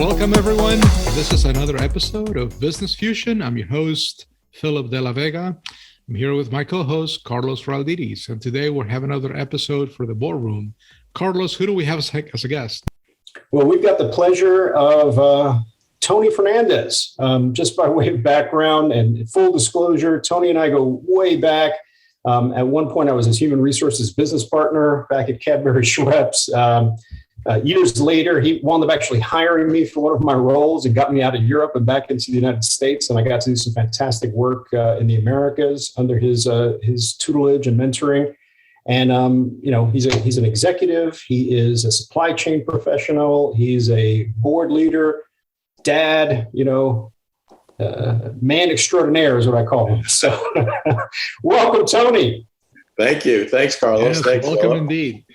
Welcome, everyone. This is another episode of Business Fusion. I'm your host, Philip de la Vega. I'm here with my co-host, Carlos Raldiris. And today we're having another episode for the boardroom. Carlos, who do we have as a guest? Well, we've got the pleasure of Tony Fernandez. Just by way of background and full disclosure, Tony and I go way back. At one point, I was his human resources business partner back at Cadbury Schweppes. Years later, he wound up actually hiring me for one of my roles and got me out of Europe and back into the United States. And I got to do some fantastic work in the Americas under his tutelage and mentoring. And, he's an executive. He is a supply chain professional. He's a board leader, dad, man extraordinaire is what I call him. So welcome, Tony. Thank you. Thanks, Carlos. Yes, Thanks. welcome indeed.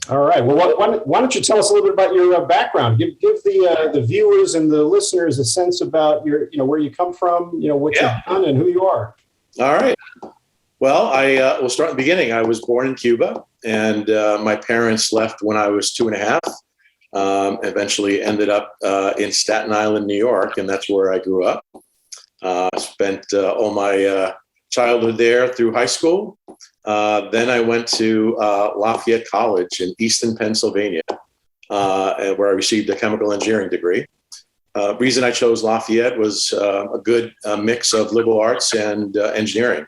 All right. Well, why don't you tell us a little bit about your background? Give the viewers and the listeners a sense about your, where you come from, what you've done and who you are. All right. Well, I will start at the beginning. I was born in Cuba, and my parents left when I was 2.5. Eventually ended up in Staten Island, New York, and that's where I grew up. Spent all my childhood there through high school. Then I went to Lafayette College in Easton, Pennsylvania, where I received a chemical engineering degree. Reason I chose Lafayette was a good mix of liberal arts and engineering.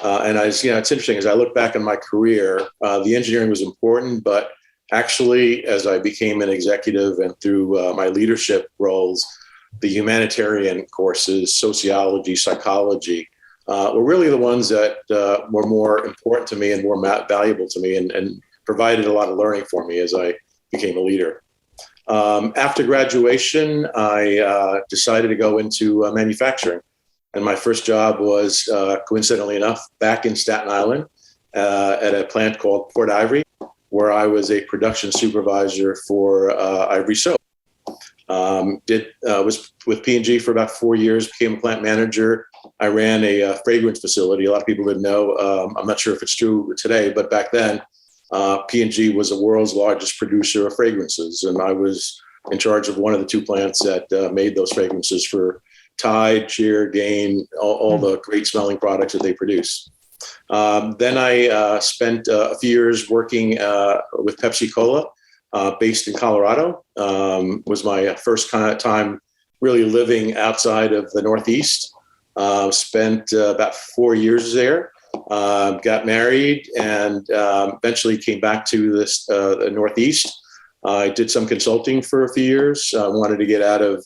And it's interesting, as I look back on my career, the engineering was important, but actually, as I became an executive and through my leadership roles, the humanitarian courses, sociology, psychology, were really the ones that were more important to me and more valuable to me and provided a lot of learning for me as I became a leader. After graduation, I decided to go into manufacturing. And my first job was, coincidentally enough, back in Staten Island at a plant called Port Ivory, where I was a production supervisor for Ivory Soap. Was with P&G for about 4 years, became a plant manager. I ran a fragrance facility. A lot of people didn't know. I'm not sure if it's true today, but back then, P&G was the world's largest producer of fragrances. And I was in charge of one of the two plants that made those fragrances for Tide, Cheer, Gain, all the great smelling products that they produce. Then I spent a few years working with Pepsi Cola, based in Colorado. Was my first time really living outside of the Northeast. Spent about 4 years there, got married, and eventually came back to the Northeast. I did some consulting for a few years. I wanted to get out of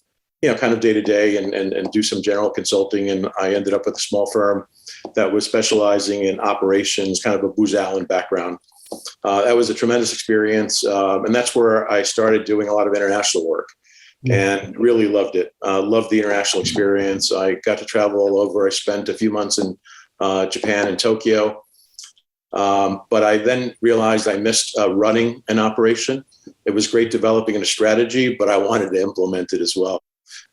kind of day to day and do some general consulting. And I ended up with a small firm that was specializing in operations, kind of a Booz Allen background. That was a tremendous experience. And that's where I started doing a lot of international work and really loved it. Loved the international experience. I got to travel all over. I spent a few months in Japan and Tokyo. But I then realized I missed running an operation. It was great developing a strategy, but I wanted to implement it as well.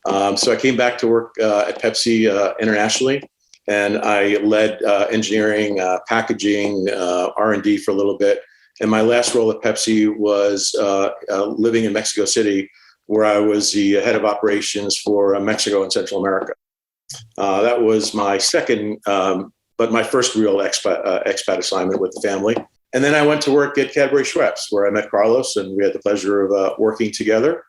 So I came back to work at Pepsi internationally, and I led engineering, packaging, R&D for a little bit. And my last role at Pepsi was living in Mexico City, where I was the head of operations for Mexico and Central America. That was my second, but my first real expat assignment with the family. And then I went to work at Cadbury Schweppes, where I met Carlos, and we had the pleasure of working together.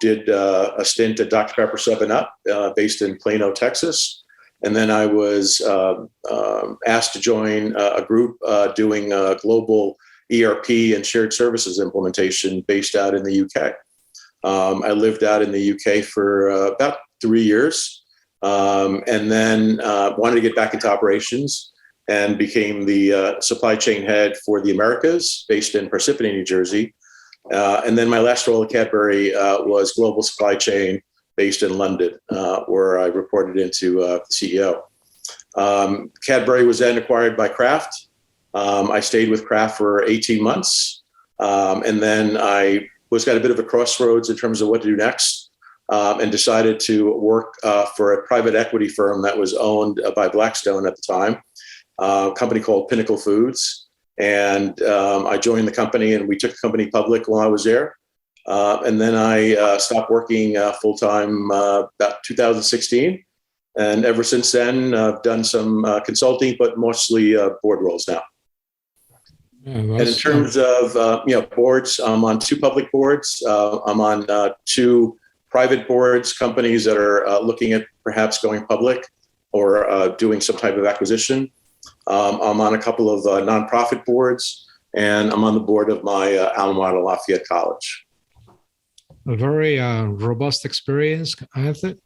Did a stint at Dr. Pepper 7-Up, based in Plano, Texas. And then I was asked to join a group doing a global ERP and shared services implementation based out in the UK. I lived out in the UK for about 3 years, and then wanted to get back into operations and became the supply chain head for the Americas based in Parsippany, New Jersey. And then my last role at Cadbury was global supply chain based in London, where I reported into the CEO. Cadbury was then acquired by Kraft. I stayed with Kraft for 18 months. And then I was at a bit of a crossroads in terms of what to do next, and decided to work for a private equity firm that was owned by Blackstone at the time, a company called Pinnacle Foods. And I joined the company, and we took the company public while I was there. And then I stopped working full-time about 2016. And ever since then, I've done some consulting, but mostly board roles now. Yeah, And in terms of boards, I'm on 2 public boards. I'm on 2 private boards, companies that are looking at perhaps going public or doing some type of acquisition. I'm on a couple of nonprofit boards, and I'm on the board of my alma mater, Lafayette College. a very robust experience,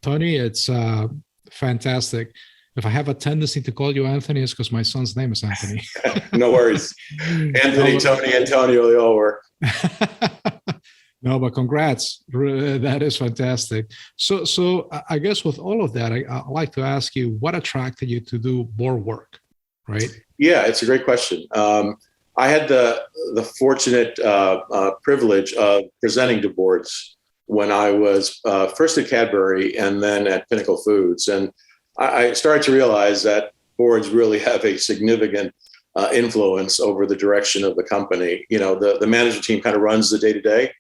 Tony. It's fantastic. If I have a tendency to call you Anthony, it's because my son's name is Anthony. No worries. Anthony, Tony, Antonio, they all work. No, but congrats. That is fantastic. So I guess with all of that, I'd like to ask you, what attracted you to do board work, right? Yeah, it's a great question. I had the fortunate privilege of presenting to boards when I was first at Cadbury and then at Pinnacle Foods. And I started to realize that boards really have a significant influence over the direction of the company. You know, the management team kind of runs the day-to-day,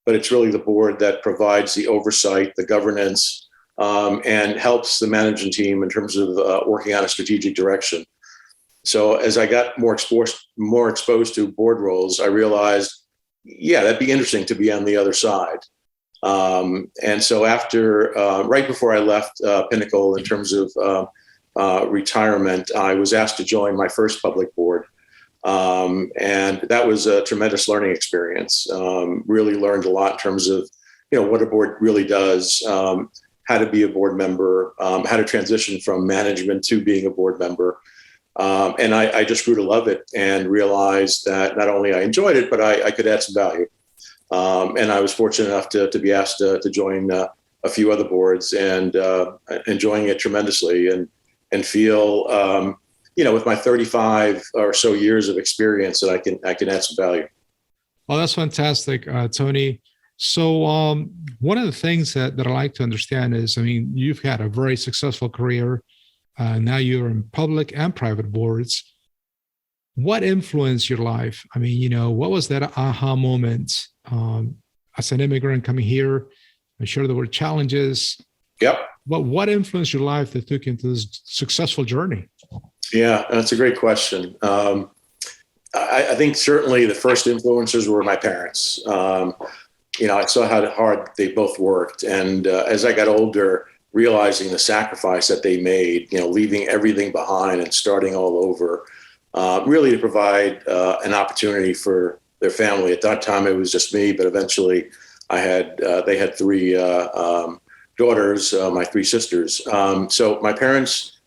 but it's really the board that provides the oversight, the governance, and helps the management team in terms of working on a strategic direction. So as I got more exposed to board roles, I realized, yeah, that'd be interesting to be on the other side. And so after, right before I left Pinnacle in terms of retirement, I was asked to join my first public board. And that was a tremendous learning experience. Really learned a lot in terms of, what a board really does, how to be a board member, how to transition from management to being a board member. And I just grew to love it and realized that not only I enjoyed it, but I could add some value. And I was fortunate enough to be asked to join a few other boards and enjoying it tremendously and feel, with my 35 or so years of experience that I can add some value. Well, that's fantastic, Tony. So one of the things that I like to understand is, you've had a very successful career. Now you're in public and private boards. What influenced your life? What was that aha moment as an immigrant coming here? I'm sure there were challenges. Yep. But what influenced your life that took you into this successful journey? Yeah, that's a great question. I think certainly the first influencers were my parents. I saw how hard they both worked. And as I got older, realizing the sacrifice that they made, leaving everything behind and starting all over, really to provide an opportunity for their family. At that time, it was just me, but eventually they had 3 daughters, my 3 sisters. So my parents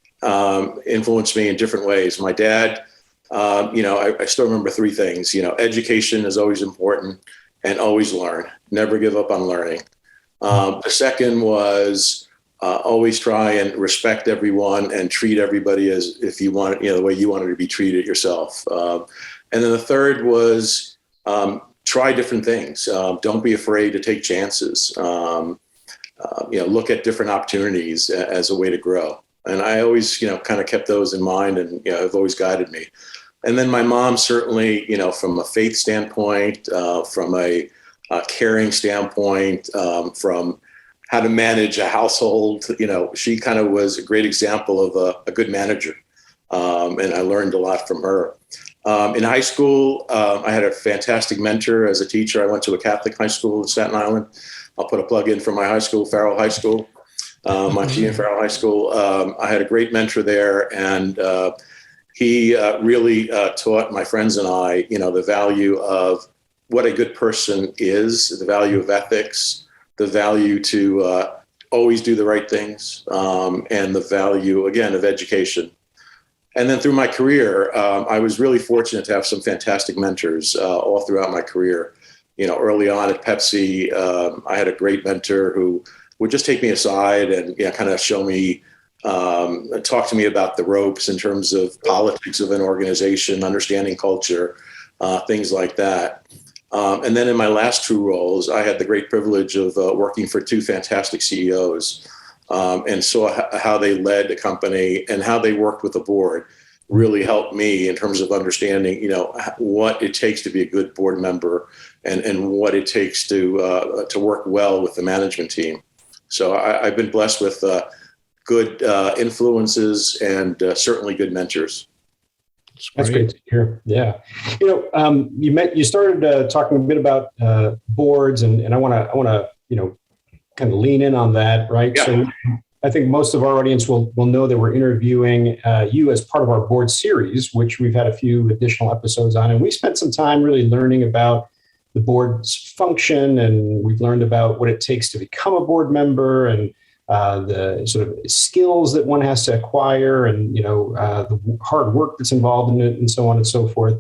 influenced me in different ways. My dad, I still remember 3 things. Education is always important and always learn. Never give up on learning. The second was always try and respect everyone and treat everybody as if you want, the way you wanted to be treated yourself. And then the third was try different things. Don't be afraid to take chances. Look at different opportunities as a way to grow. And I always, kind of kept those in mind and, have always guided me. And then my mom certainly, from a faith standpoint, from a caring standpoint, from how to manage a household, she kind of was a great example of a good manager. And I learned a lot from her. In high school, I had a fantastic mentor as a teacher. I went to a Catholic high school in Staten Island. I'll put a plug in for my high school, Farrell High School. My teen Farrell High School. I had a great mentor there, and he really taught my friends and I, the value of what a good person is, the value of ethics, the value to always do the right things, and the value, again, of education. And then through my career, I was really fortunate to have some fantastic mentors all throughout my career. Early on at Pepsi, I had a great mentor who would just take me aside and kind of show me, talk to me about the ropes in terms of politics of an organization, understanding culture, things like that. And then in my last 2 roles, I had the great privilege of working for 2 fantastic CEOs and saw how they led a company and how they worked with the board. really helped me in terms of understanding, what it takes to be a good board member and what it takes to work well with the management team. So I've been blessed with good influences and certainly good mentors. That's great to hear. Yeah, you started talking a bit about boards, and I want to kind of lean in on that, right? Yeah. So I think most of our audience will know that we're interviewing you as part of our board series, which we've had a few additional episodes on, and we spent some time really learning about the board's function, and we've learned about what it takes to become a board member, and the sort of skills that one has to acquire, and the hard work that's involved in it, and so on and so forth.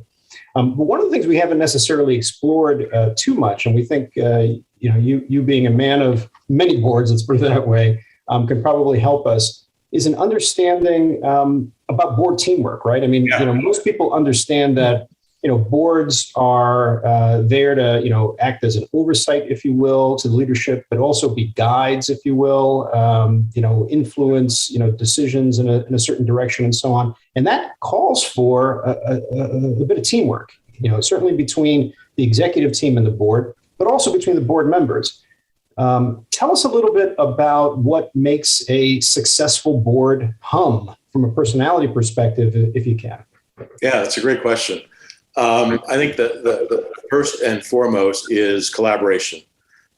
But one of the things we haven't necessarily explored too much, and we think you being a man of many boards, let's put it that way, can probably help us, is an understanding about board teamwork, right? I mean, most people understand that boards are there to act as an oversight, if you will, to the leadership, but also be guides, if you will, influence decisions in a certain direction and so on. And that calls for a bit of teamwork, certainly between the executive team and the board, but also between the board members. Tell us a little bit about what makes a successful board hum from a personality perspective, if you can. Yeah, that's a great question. I think the first and foremost is collaboration.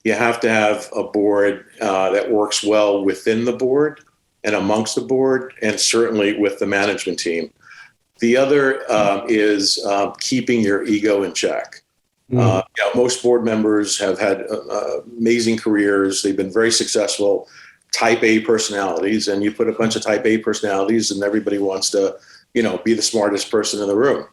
You have to have a board that works well within the board and amongst the board, and certainly with the management team. The other is keeping your ego in check. Most board members have had amazing careers. They've been very successful, type A personalities, and you put a bunch of type A personalities and everybody wants to, be the smartest person in the room.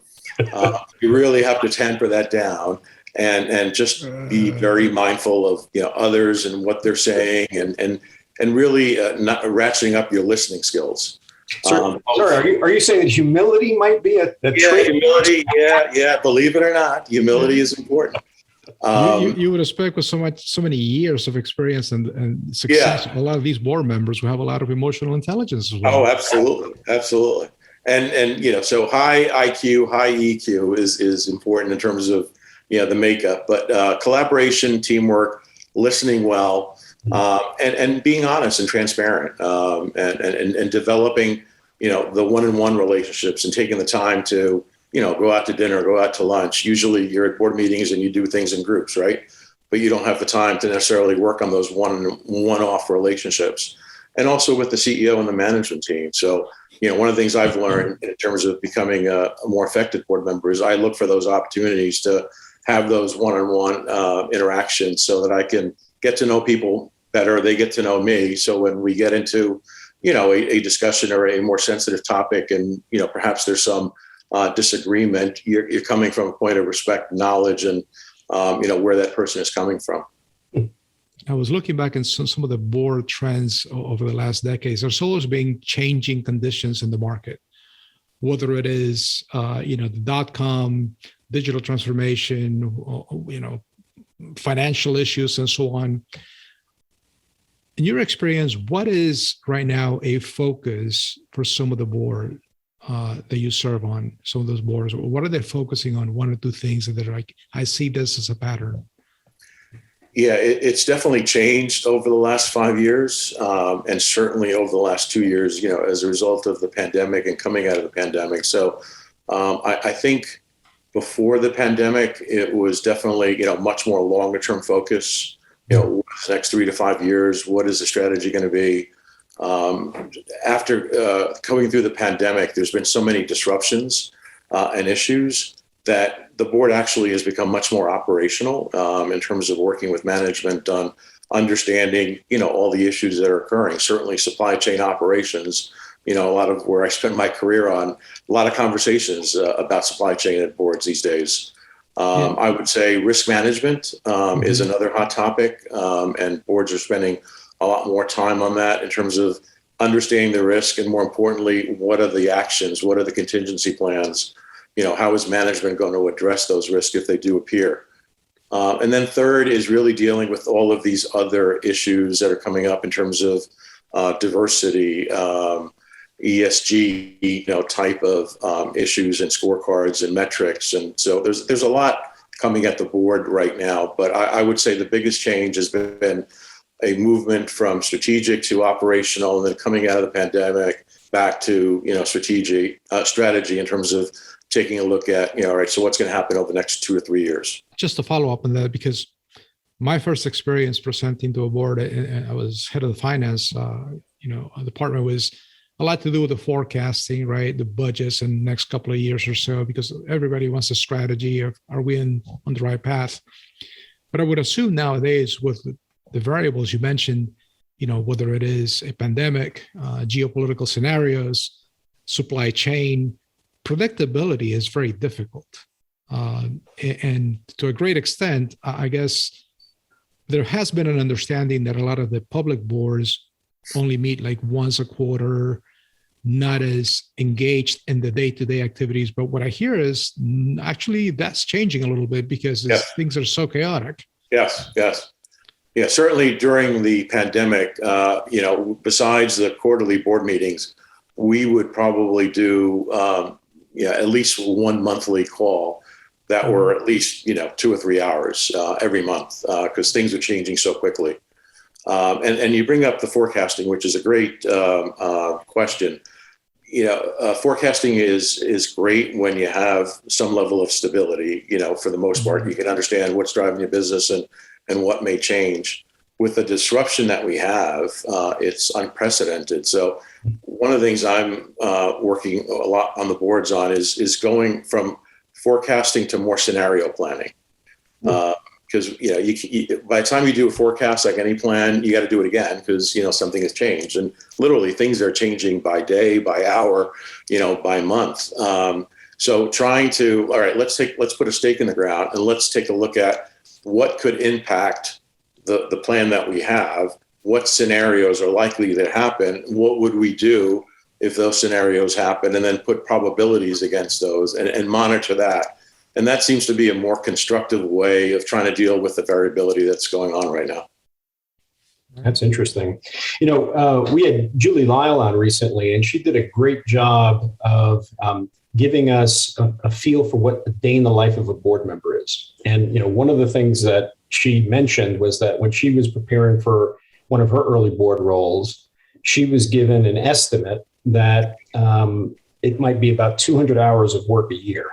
You really have to temper that down and just be very mindful of others and what they're saying, and really not ratcheting up your listening skills. Sorry, are you saying that humility might be a trait? Humility, yeah. Believe it or not, humility is important. You would expect with so many years of experience and success, a lot of these board members will have a lot of emotional intelligence as well. Oh, absolutely. And so high IQ, high EQ is important in terms of the makeup, but collaboration, teamwork, listening well, and being honest and transparent, and developing the one-on-one relationships and taking the time to go out to dinner, go out to lunch. Usually you're at board meetings and you do things in groups, right? But you don't have the time to necessarily work on those one-off relationships. And also with the CEO and the management team. So, one of the things I've learned in terms of becoming a more effective board member is I look for those opportunities to have those one-on-one interactions so that I can get to know people better. They get to know me. So when we get into, a discussion or a more sensitive topic and, perhaps there's some disagreement, you're coming from a point of respect, knowledge, and, where that person is coming from. I was looking back in some of the board trends over the last decades. There's always been changing conditions in the market, whether it is, the .com, digital transformation, financial issues, and so on. In your experience, what is right now a focus for some of the board that you serve on, some of those boards? What are they focusing on? One or two things that they're like, I see this as a pattern. Yeah, it's definitely changed over the last 5 years, and certainly over the last 2 years, as a result of the pandemic and coming out of the pandemic. So I think before the pandemic, it was definitely, much more longer term focus. What's the next 3 to 5 years? What is the strategy going to be? After going through the pandemic, there's been so many disruptions and issues that the board actually has become much more operational in terms of working with management on understanding, all the issues that are occurring. Certainly supply chain operations, a lot of where I spent my career on, a lot of conversations about supply chain at boards these days. I would say risk management is another hot topic, and boards are spending a lot more time on that in terms of understanding the risk, and more importantly, what are the actions, what are the contingency plans? How is management going to address those risks if they do appear? And then third is really dealing with all of these other issues that are coming up in terms of diversity, ESG, type of issues and scorecards and metrics. And so there's a lot coming at the board right now. But I would say the biggest change has been a movement from strategic to operational, and then coming out of the pandemic back to strategy in terms of taking a look at all right, so what's going to happen over the next 2 or 3 years. Just to follow up on that, because my first experience presenting to a board, and I was head of the finance, department, was a lot to do with the forecasting, right? The budgets in the next couple of years or so, because everybody wants a strategy of, are we on the right path? But I would assume nowadays with the variables you mentioned, whether it is a pandemic, geopolitical scenarios, supply chain, predictability is very difficult. And to a great extent, I guess there has been an understanding that a lot of the public boards only meet like once a quarter, not as engaged in the day-to-day activities. But what I hear is actually that's changing a little bit because things are so chaotic. Yes. Yeah, certainly during the pandemic, besides the quarterly board meetings, we would probably do at least one monthly call that were at least 2 or 3 hours every month because things are changing so quickly. And you bring up the forecasting, which is a great question. Forecasting is great when you have some level of stability. For the most part, you can understand what's driving your business and what may change. With the disruption that we have, it's unprecedented. So one of the things I'm working a lot on the boards on is going from forecasting to more scenario planning. Because by the time you do a forecast, like any plan, you got to do it again because something has changed, and literally things are changing by day, by hour, by month. So trying to, all right, let's put a stake in the ground and let's take a look at what could impact the plan that we have. What scenarios are likely to happen? What would we do if those scenarios happen? And then put probabilities against those and monitor that. And that seems to be a more constructive way of trying to deal with the variability that's going on right now. That's interesting. We had Julie Lyle on recently, and she did a great job of giving us a feel for what a day in the life of a board member is. And, one of the things that she mentioned was that when she was preparing for one of her early board roles, she was given an estimate that it might be about 200 hours of work a year.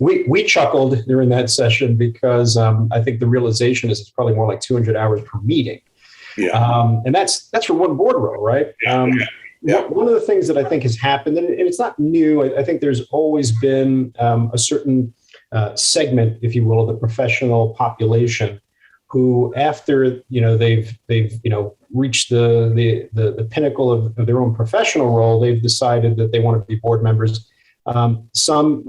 We chuckled during that session because I think the realization is it's probably more like 200 hours per meeting. Yeah. And that's for one board role, right? One of the things that I think has happened, and it's not new, I think there's always been a certain segment, if you will, of the professional population who, after they've reached the pinnacle of their own professional role, they've decided that they want to be board members. Some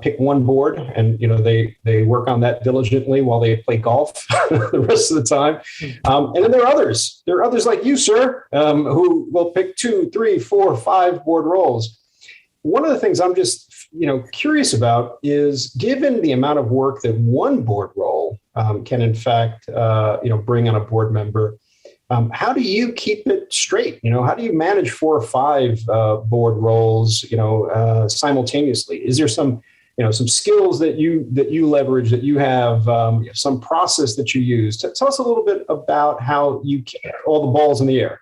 pick one board and they work on that diligently while they play golf the rest of the time. And then there are others like you, sir, who will pick 2, 3, 4, 5 board roles. One of the things I'm just curious about is, given the amount of work that one board role can in fact bring on a board member, how do you keep it straight? How do you manage 4 or 5 board roles simultaneously? Is there some skills that you leverage, that you have some process that you use? Tell us a little bit about how you keep all the balls in the air.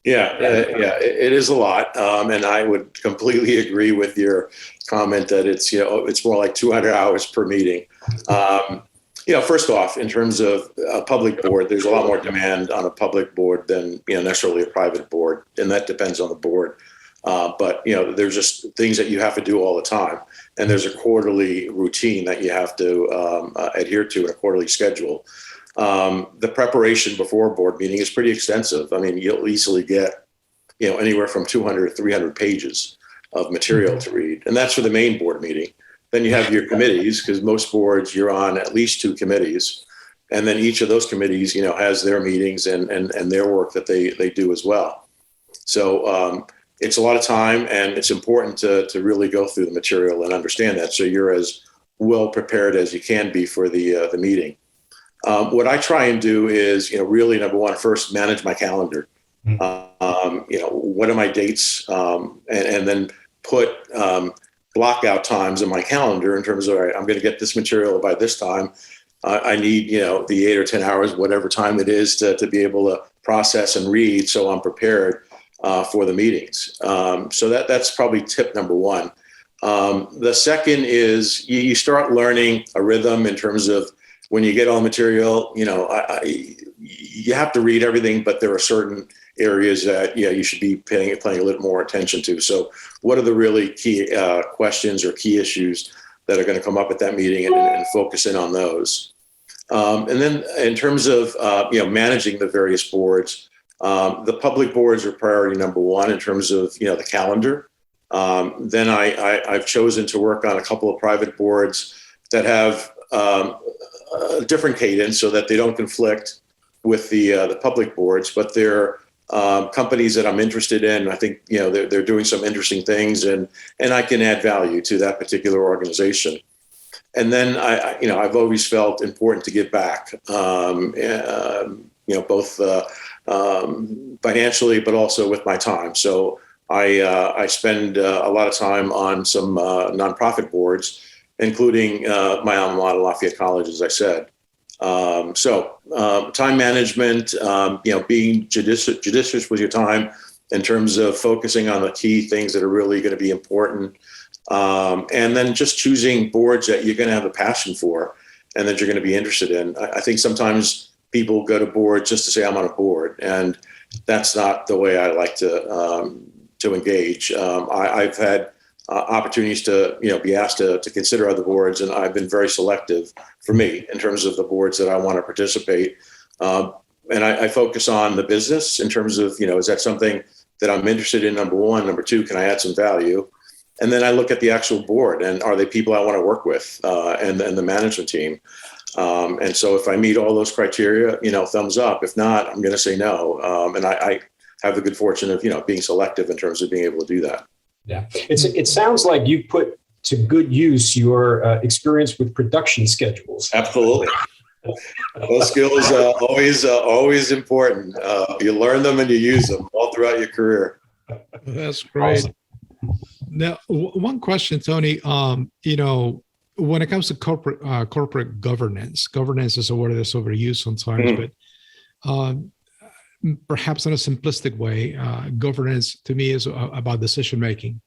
It is a lot. And I would completely agree with your comment that it's more like 200 hours per meeting. First off, in terms of a public board, there's a lot more demand on a public board than necessarily a private board, and that depends on the board. But there's just things that you have to do all the time, and there's a quarterly routine that you have to adhere to, and a quarterly schedule. The preparation before a board meeting is pretty extensive. I mean, you'll easily get anywhere from 200 to 300 pages of material to read, and that's for the main board meeting. Then you have your committees, because most boards you're on at least 2 committees. And then each of those committees, has their meetings and their work that they do as well. So it's a lot of time, and it's important to really go through the material and understand that, so you're as well prepared as you can be for the meeting. What I try and do is, really, number one, first manage my calendar. What are my dates? And then put block out times in my calendar in terms of, all right, I'm going to get this material by this time. I need, the 8 or 10 hours, whatever time it is to be able to process and read. So I'm prepared for the meetings. So that's probably tip number one. The second is you start learning a rhythm in terms of when you get all the material, you have to read everything, but there are certain areas that you should be paying a little more attention to. So what are the really key questions or key issues that are going to come up at that meeting, and focus in on those. And then in terms of managing the various boards, the public boards are priority number one in terms of the calendar. Then I've chosen to work on a couple of private boards that have a different cadence so that they don't conflict with the public boards, but they're companies that I'm interested in. I think they're doing some interesting things, and I can add value to that particular organization. And then I've always felt important to give back, both financially, but also with my time. So I spend a lot of time on some nonprofit boards, including my alma mater, Lafayette College, as I said. So time management, being judicious with your time in terms of focusing on the key things that are really going to be important. And then just choosing boards that you're going to have a passion for and that you're going to be interested in. I think sometimes people go to boards just to say I'm on a board, and that's not the way I like to engage. I've had opportunities to be asked to consider other boards, and I've been very selective for me in terms of the boards that I want to participate. And I focus on the business in terms of is that something that I'm interested in, number one. Number two, can I add some value? And then I look at the actual board, and are they people I want to work with, and the management team. And so if I meet all those criteria, thumbs up. If not, I'm going to say no. And I have the good fortune of being selective in terms of being able to do that. Yeah, it sounds like you put to good use your experience with production schedules. Absolutely. Those skills are always important. You learn them and you use them all throughout your career. That's great. Awesome. Now, one question, Tony. When it comes to corporate governance is a word that's overused sometimes, but perhaps in a simplistic way, governance to me is about decision making,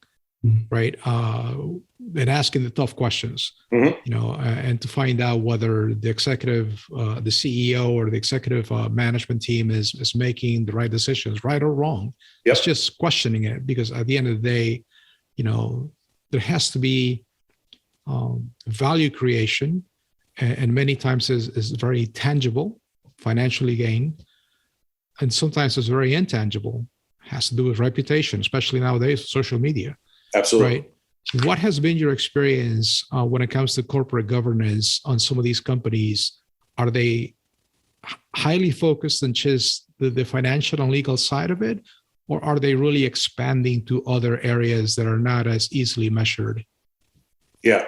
right? And asking the tough questions, and to find out whether the executive, the CEO, or the executive management team is making the right decisions, right or wrong. Yep. It's just questioning it, because at the end of the day, there has to be value creation, and many times is very tangible, financially gained, and sometimes it's very intangible, has to do with reputation, especially nowadays, social media. Absolutely. Right. What has been your experience when it comes to corporate governance on some of these companies? Are they highly focused on just the financial and legal side of it, or are they really expanding to other areas that are not as easily measured? Yeah.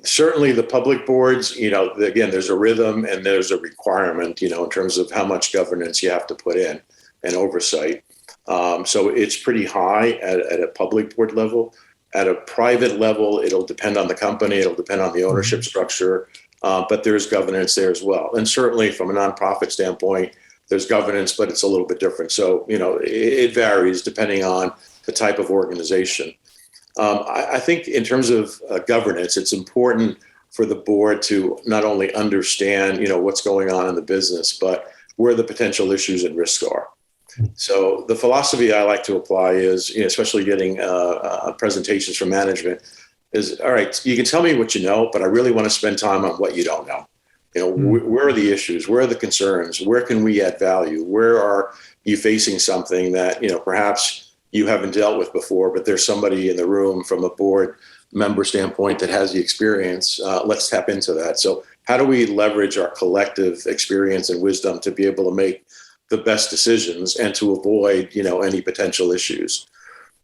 Certainly the public boards, again, there's a rhythm and there's a requirement, in terms of how much governance you have to put in and oversight. So it's pretty high at a public board level. At a private level, it'll depend on the company, it'll depend on the ownership structure, but there's governance there as well. And certainly from a nonprofit standpoint, there's governance, but it's a little bit different. So, it varies depending on the type of organization. I think in terms of governance, it's important for the board to not only understand, what's going on in the business, but where the potential issues and risks are. So the philosophy I like to apply is, especially getting presentations from management, is, all right, you can tell me what you know, but I really want to spend time on what you don't know. Where are the issues? Where are the concerns? Where can we add value? Where are you facing something that, perhaps you haven't dealt with before, but there's somebody in the room from a board member standpoint that has the experience. Let's tap into that. So how do we leverage our collective experience and wisdom to be able to make the best decisions and to avoid, any potential issues?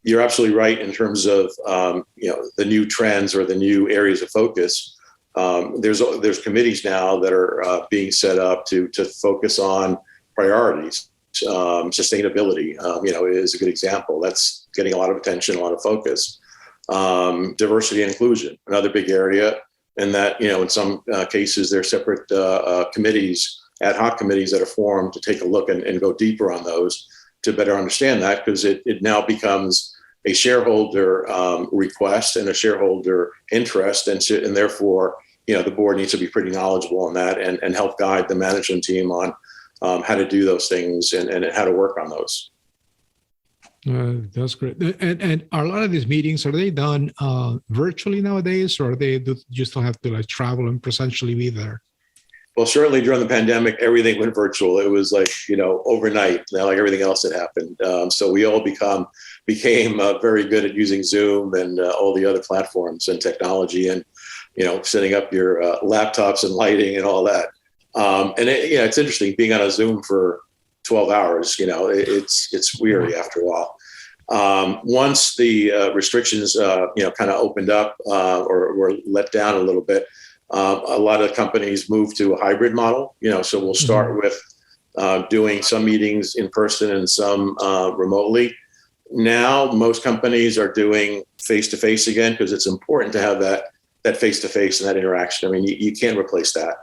You're absolutely right in terms of, the new trends or the new areas of focus. There's committees now that are being set up to focus on priorities. Sustainability, is a good example. That's getting a lot of attention, a lot of focus. Diversity and inclusion, another big area. And that, in some cases, there are separate committees, ad hoc committees that are formed to take a look and go deeper on those to better understand that, because it now becomes a shareholder request and a shareholder interest. And therefore, the board needs to be pretty knowledgeable on that and help guide the management team on how to do those things and how to work on those. That's great. And are a lot of these meetings, are they done virtually nowadays, or do you still have to travel and presentially be there? Well, certainly during the pandemic, everything went virtual. It was overnight, like everything else that happened. So we all became very good at using Zoom and all the other platforms and technology, and setting up your laptops and lighting and all that. And it's interesting being on a Zoom for 12 hours. It's weary after a while. Once the restrictions kind of opened up or were let down a little bit, a lot of companies moved to a hybrid model. So we'll start with doing some meetings in person and some remotely. Now most companies are doing face-to-face again, because it's important to have that face-to-face and that interaction. I mean, you can't replace that,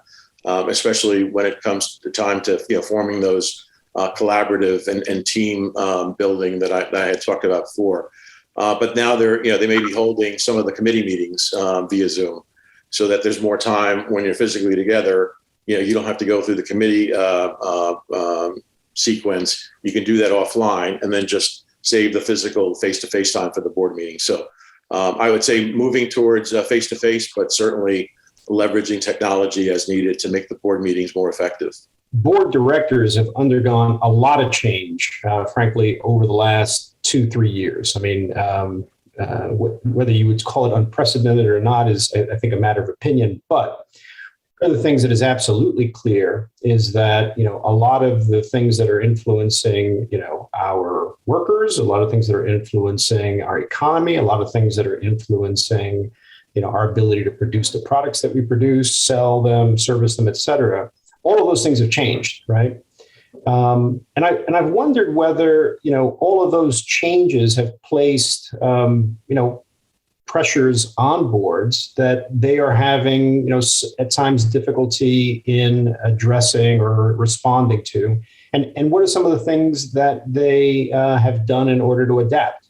especially when it comes to time to forming those collaborative and team building that I had talked about before. But now they may be holding some of the committee meetings via Zoom, so that there's more time when you're physically together. You don't have to go through the committee sequence. You can do that offline and then just save the physical face-to-face time for the board meeting. So I would say moving towards face-to-face, but certainly leveraging technology as needed to make the board meetings more effective. Board directors have undergone a lot of change, frankly, over the last 2-3 years. I mean, whether you would call it unprecedented or not is, I think, a matter of opinion. But one of the things that is absolutely clear is that, a lot of the things that are influencing, our workers, a lot of things that are influencing our economy, a lot of things that are influencing, our ability to produce the products that we produce, sell them, service them, et cetera. All of those things have changed, right? And I've wondered whether, all of those changes have placed, pressures on boards that they are having, at times difficulty in addressing or responding to. And what are some of the things that they have done in order to adapt?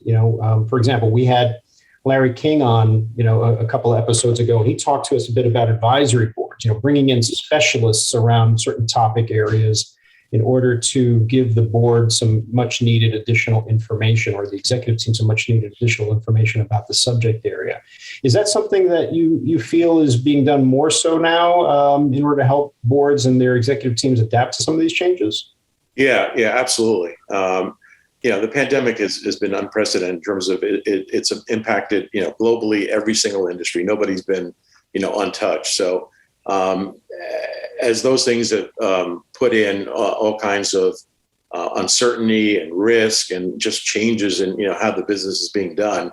For example, we had Larry King on, a couple of episodes ago, and he talked to us a bit about advisory boards, bringing in specialists around certain topic areas in order to give the board some much needed additional information, or the executive team some much needed additional information about the subject area. Is that something that you feel is being done more so now in order to help boards and their executive teams adapt to some of these changes? Yeah, absolutely. The pandemic has been unprecedented in terms of it's impacted, globally every single industry. Nobody's been, untouched. So as those things have put in all kinds of uncertainty and risk and just changes in, how the business is being done,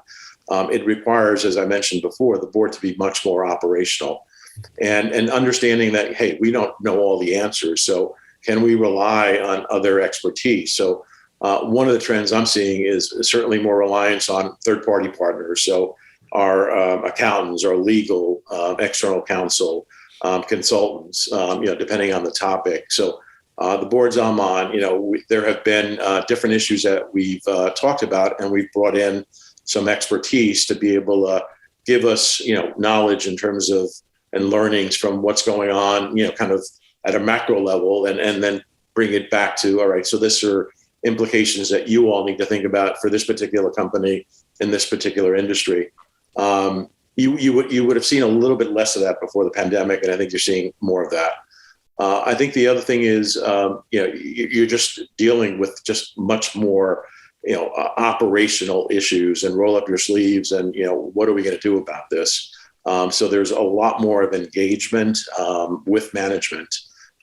it requires, as I mentioned before, the board to be much more operational and understanding that, hey, we don't know all the answers. So can we rely on other expertise? So one of the trends I'm seeing is certainly more reliance on third-party partners. So our accountants, our legal, external counsel, consultants, depending on the topic. So the boards I'm on, there have been different issues that we've talked about, and we've brought in some expertise to be able to give us, knowledge in terms of and learnings from what's going on, kind of at a macro level, and then bring it back to, all right, so this are implications that you all need to think about for this particular company in this particular industry. You would have seen a little bit less of that before the pandemic, and I think you're seeing more of that. I think the other thing is, you're just dealing with just much more, operational issues and roll up your sleeves and, what are we going to do about this? So there's a lot more of engagement with management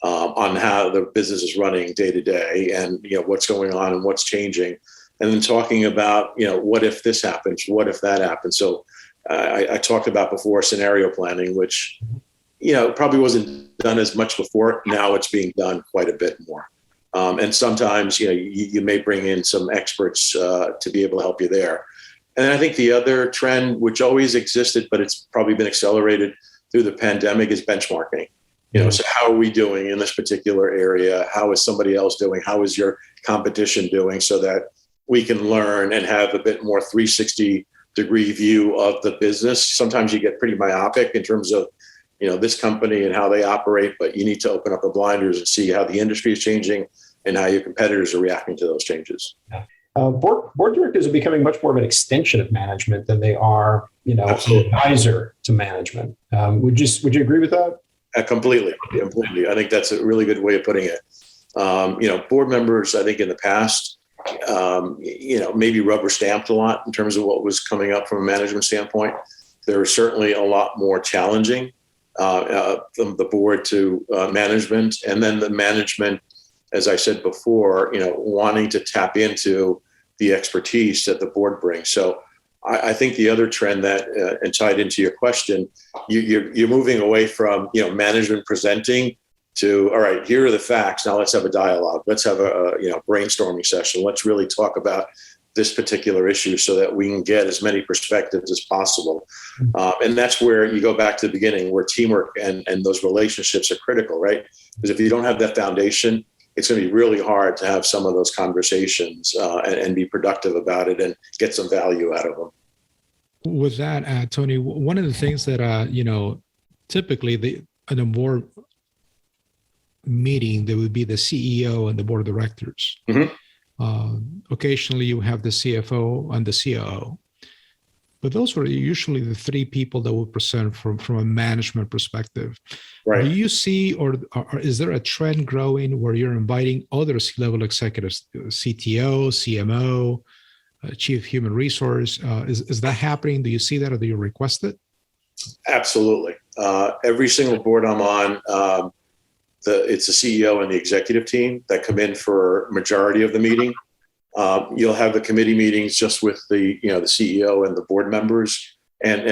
on how the business is running day to day and, what's going on and what's changing. And then talking about, what if this happens? What if that happens? So I talked about before scenario planning, which, probably wasn't done as much before. Now it's being done quite a bit more. And sometimes, you may bring in some experts to be able to help you there. And then I think the other trend, which always existed, but it's probably been accelerated through the pandemic, is benchmarking. So how are we doing in this particular area? How is somebody else doing? How is your competition doing? So that we can learn and have a bit more 360-degree view of the business. Sometimes you get pretty myopic in terms of, this company and how they operate, but you need to open up the blinders and see how the industry is changing and how your competitors are reacting to those changes. Board directors are becoming much more of an extension of management than they are, Absolutely. an advisor to management. Would you agree with that? Completely. I think that's a really good way of putting it. Board members, I think in the past, maybe rubber stamped a lot in terms of what was coming up from a management standpoint. There was certainly a lot more challenging from the board to management, and then the management, as I said before, wanting to tap into the expertise that the board brings. So I think the other trend that, and tied into your question, you're moving away from, management presenting to, all right, here are the facts. Now let's have a dialogue. Let's have a brainstorming session. Let's really talk about this particular issue so that we can get as many perspectives as possible. And that's where you go back to the beginning, where teamwork and those relationships are critical, right? Because if you don't have that foundation, it's going to be really hard to have some of those conversations and be productive about it and get some value out of them. With that, Tony, one of the things that, typically in a board meeting, there would be the CEO and the board of directors. Mm-hmm. Occasionally you have the CFO and the COO. But those were usually the three people that would present from a management perspective. Right. Do you see, or is there a trend growing where you're inviting other C-level executives, CTO, CMO, Chief Human Resource? Is that happening? Do you see that, or do you request it? Absolutely. Every single board I'm on, it's the CEO and the executive team that come in for majority of the meeting. You'll have the committee meetings just with the CEO and the board members, and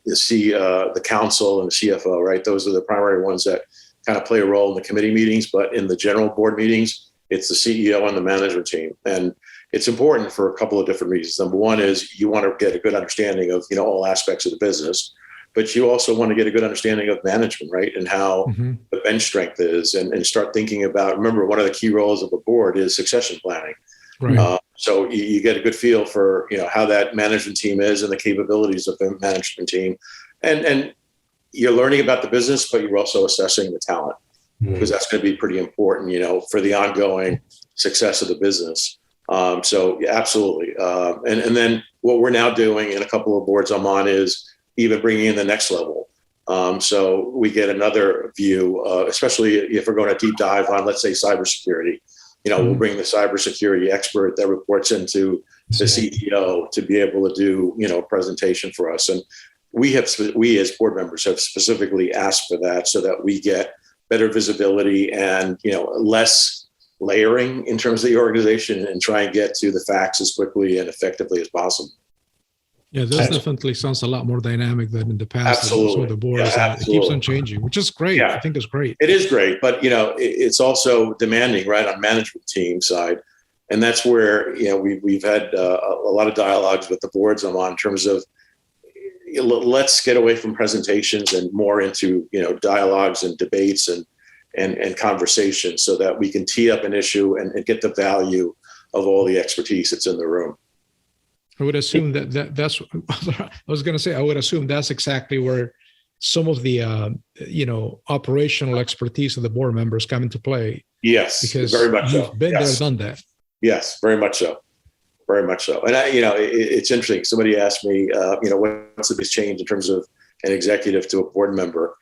the council and the CFO, right? Those are the primary ones that kind of play a role in the committee meetings. But in the general board meetings, it's the CEO and the management team. And it's important for a couple of different reasons. Number one is you want to get a good understanding of, all aspects of the business, but you also want to get a good understanding of management, right? And how the bench strength is, and start thinking about, remember, one of the key roles of a board is succession planning. Right. So you get a good feel for, how that management team is and the capabilities of the management team. And you're learning about the business, but you're also assessing the talent, because that's going to be pretty important, for the ongoing success of the business. So yeah, absolutely. And then what we're now doing in a couple of boards I'm on is even bringing in the next level. So we get another view, especially if we're going to deep dive on, let's say, cybersecurity. We'll bring the cybersecurity expert that reports into the CTO to be able to do, a presentation for us. And we as board members have specifically asked for that so that we get better visibility and, less layering in terms of the organization, and try and get to the facts as quickly and effectively as possible. Yeah, this definitely sounds a lot more dynamic than in the past. Absolutely. The boards, it keeps on changing, which is great. Yeah. I think it's great. It is great, but it's also demanding, right, on management team side, and that's where we've had a lot of dialogues with the boards I'm on in terms of let's get away from presentations and more into dialogues and debates and conversations, so that we can tee up an issue and get the value of all the expertise that's in the room. I would assume that's, I was going to say, I would assume that's exactly where some of the, operational expertise of the board members come into play. Yes, because very much you've so. been Yes. there, done that. Yes, very much so. Very much so. And it's interesting. Somebody asked me, what's the biggest change in terms of an executive to a board member?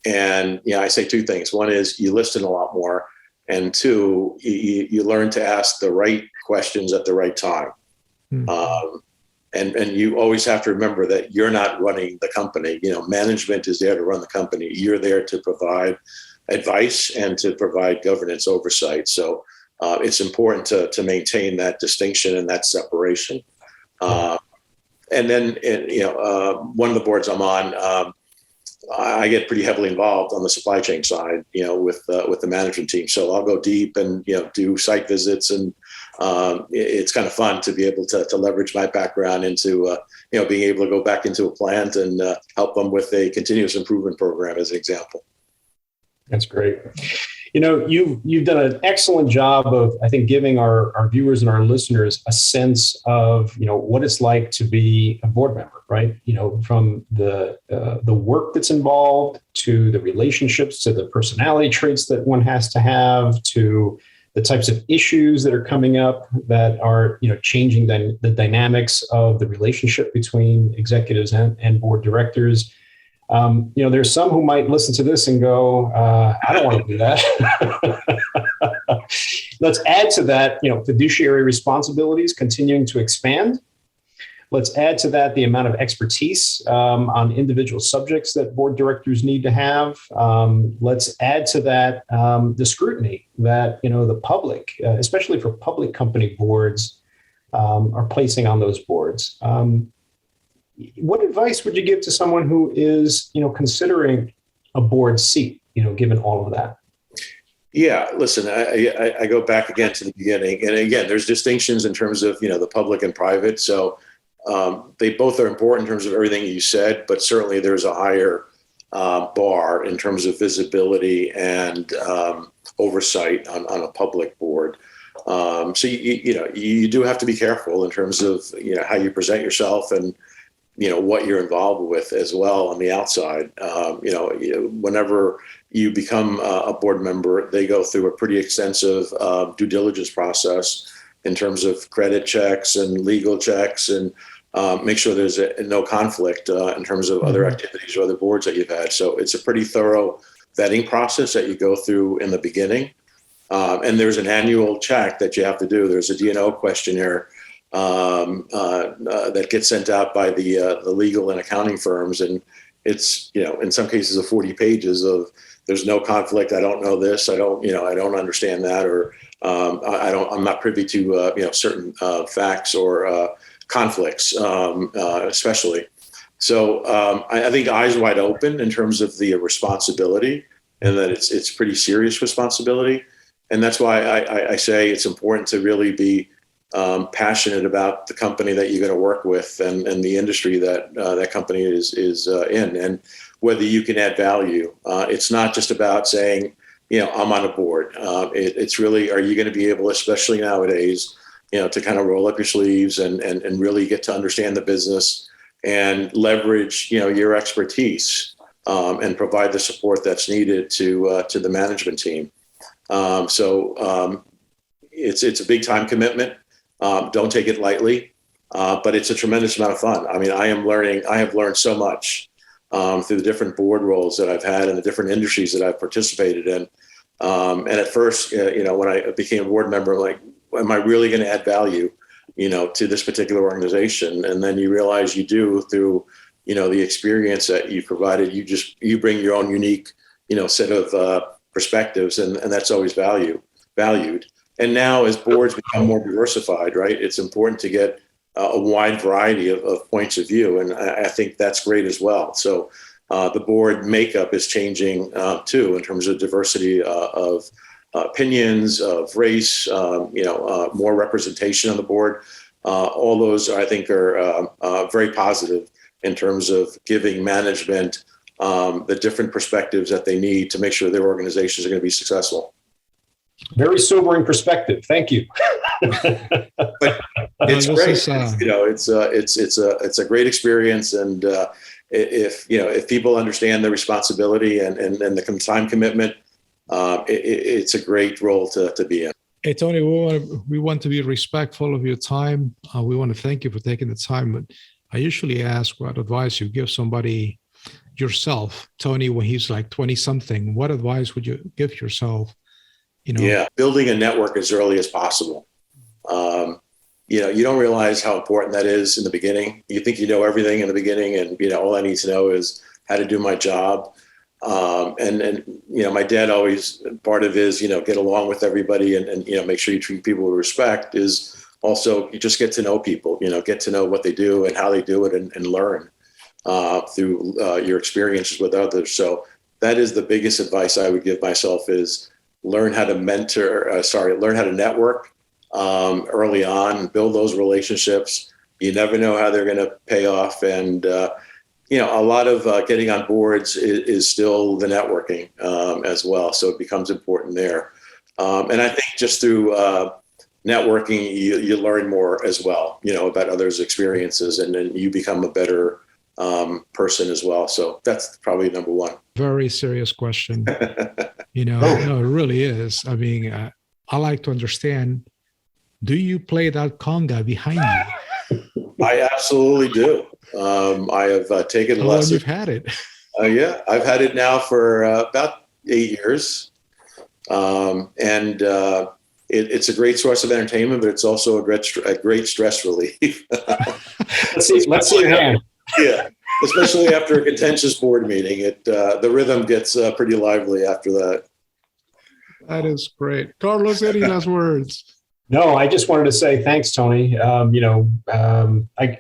And, I say two things. One is you listen a lot more. And two, you learn to ask the right questions at the right time. And you always have to remember that you're not running the company. Management is there to run the company. You're there to provide advice and to provide governance oversight. So it's important to maintain that distinction and that separation. And then, one of the boards I'm on, I get pretty heavily involved on the supply chain side, with the management team. So I'll go deep and, do site visits, and it's kind of fun to be able to leverage my background into, being able to go back into a plant and help them with a continuous improvement program, as an example. That's great. You've done an excellent job of, I think, giving our viewers and our listeners a sense of, what it's like to be a board member, right? From the work that's involved, to the relationships, to the personality traits that one has to have, to the types of issues that are coming up that are, changing the dynamics of the relationship between executives and board directors. There's some who might listen to this and go, I don't want to do that. Let's add to that, fiduciary responsibilities continuing to expand. Let's add to that the amount of expertise on individual subjects that board directors need to have. Let's add to that the scrutiny that, the public, especially for public company boards, are placing on those boards. What advice would you give to someone who is, considering a board seat, given all of that? Yeah, listen, I go back again to the beginning. And again, there's distinctions in terms of, the public and private. So they both are important in terms of everything you said, but certainly there's a higher bar in terms of visibility and oversight on a public board. So, you do have to be careful in terms of, how you present yourself and, what you're involved with as well on the outside. Whenever you become a board member, they go through a pretty extensive due diligence process in terms of credit checks and legal checks, and make sure there's no conflict in terms of other activities or other boards that you've had. So it's a pretty thorough vetting process that you go through in the beginning. And there's an annual check that you have to do. There's a D&O questionnaire that gets sent out by the legal and accounting firms, and it's in some cases of 40 pages of there's no conflict. I don't know this. I don't understand that, or I'm not privy to certain facts or conflicts, especially. So I think eyes wide open in terms of the responsibility, and that it's pretty serious responsibility, and that's why I say it's important to really be passionate about the company that you're going to work with and the industry that that company is in, and whether you can add value. It's not just about saying, I'm on a board. It's really, are you going to be able, especially nowadays, to kind of roll up your sleeves and really get to understand the business and leverage, your expertise and provide the support that's needed to the management team. So it's a big time commitment. Don't take it lightly, but it's a tremendous amount of fun. I mean, I have learned so much through the different board roles that I've had and the different industries that I've participated in. And at first, when I became a board member, I'm like, am I really going to add value, to this particular organization? And then you realize you do through, the experience that you provided. You bring your own unique, set of perspectives, and that's always valued. And now as boards become more diversified, right, it's important to get a wide variety of points of view. And I think that's great as well. So the board makeup is changing too, in terms of diversity of opinions, of race, more representation on the board. All those, I think, are very positive in terms of giving management the different perspectives that they need to make sure their organizations are going to be successful. Very sobering perspective. Thank you. But it's great. It's a great experience, and if people understand the responsibility and the time commitment, it's a great role to be in. Hey Tony, we want to be respectful of your time. We want to thank you for taking the time. But I usually ask what advice you give somebody yourself, Tony, when he's like 20 something. What advice would you give yourself? Yeah, building a network as early as possible. You don't realize how important that is in the beginning. You think you know everything in the beginning, and all I need to know is how to do my job. And my dad always, part of his, get along with everybody and make sure you treat people with respect, is also you just get to know people, get to know what they do and how they do it, and learn. through your experiences with others. So that is the biggest advice I would give myself is learn how to learn how to network early on, build those relationships. You never know how they're going to pay off. And, a lot of getting on boards is still the networking as well. So it becomes important there. And I think just through networking, you learn more as well, about others' experiences, and then you become a better person as well. So that's probably number one. Very serious question. No, it really is. I mean, I like to understand, do you play that conga behind you? I absolutely do. I have taken lessons. How long you've had it? Yeah, I've had it now for about 8 years. It's a great source of entertainment, but it's also a great stress relief. Let's see your hand. Yeah, especially after a contentious board meeting, the rhythm gets pretty lively after that. That is great. Carlos, any last words? No, I just wanted to say thanks, Tony. I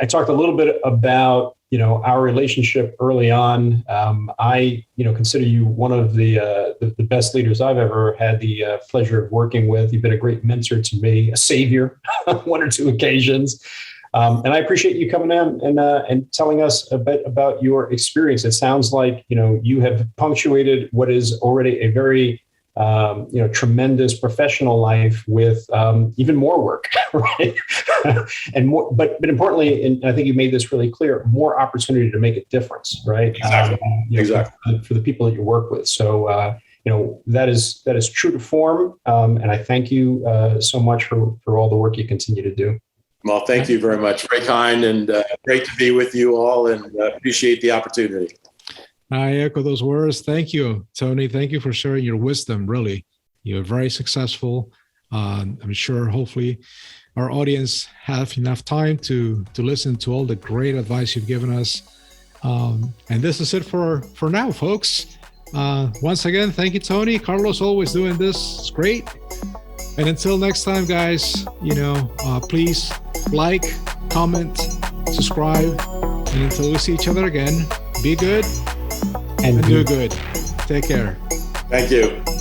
talked a little bit about, our relationship early on. I consider you one of the best leaders I've ever had the pleasure of working with. You've been a great mentor to me, a savior on one or two occasions. And I appreciate you coming in and telling us a bit about your experience. It sounds like, you have punctuated what is already a very tremendous professional life with even more work, right? And more, but importantly, and I think you made this really clear, more opportunity to make a difference, right? Exactly. Exactly. For the people that you work with. So, that is true to form. And I thank you so much for all the work you continue to do. Well, thank you very much. Very kind, and great to be with you all, and appreciate the opportunity. I echo those words. Thank you, Tony. Thank you for sharing your wisdom. Really, you're very successful. I'm sure, hopefully, our audience have enough time to listen to all the great advice you've given us. And this is it for now, folks. Once again, thank you, Tony. Carlos, always doing this. It's great. And until next time, guys, please like, comment, subscribe. And until we see each other again, be good and do good. Take care. Thank you.